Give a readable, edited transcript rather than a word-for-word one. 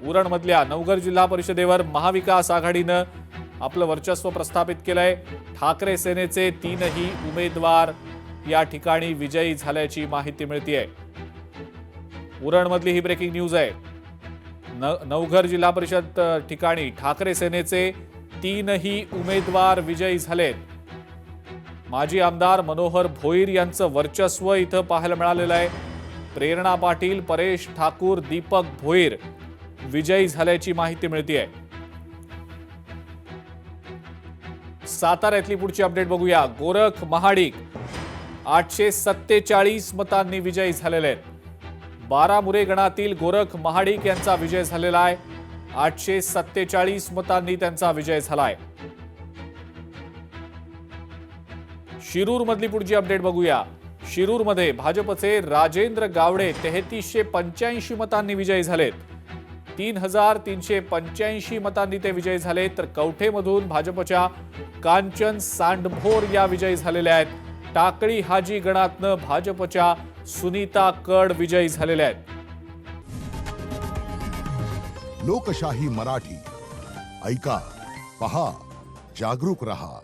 उरणमधल्या नवघर जिल्हा परिषदेवर महाविकास आघाडीनं आपलं वर्चस्व प्रस्थापित केलंय। ठाकरे सेनेचे 3ही उमेदवार या ठिकाणी विजयी झाल्याची माहिती मिळतेय। उरणमधली ही ब्रेकिंग न्यूज आहे। नवघर जिल्हा परिषद ठिकाणी ठाकरे सेनेचे 3ही उमेदवार विजयी झालेत। माजी आमदार मनोहर भोईर यांचं वर्चस्व इथं पाहायला मिळालेलं आहे। प्रेरणा पाटील, परेश ठाकूर, दीपक भोईर विजयी झाल्याची माहिती मिळतेय। साताऱ्यातली पुढची अपडेट बघूया। गोरख महाडिक 847 मतांनी विजयी झालेले आहेत। बारामुरे गणातील गोरख महाडिक यांचा विजय झालेला आहे। 847 मतांनी त्यांचा विजय झालाय। शिरूर मधली पुढची अपडेट बघूया। शिरूरमध्ये भाजपचे राजेंद्र गावडे 3385 मतांनी विजयी झालेत। 3385 मतांनी ते विजयी झाले। तर कवठेमधून भाजपच्या कांचन सांडभोर या विजयी झालेल्या आहेत। टाकळी हाजी गणातनं भाजपच्या सुनीता कड विजयी झालेल्या आहेत। लोकशाही मराठी ऐका, पहा, जागरूक रहा।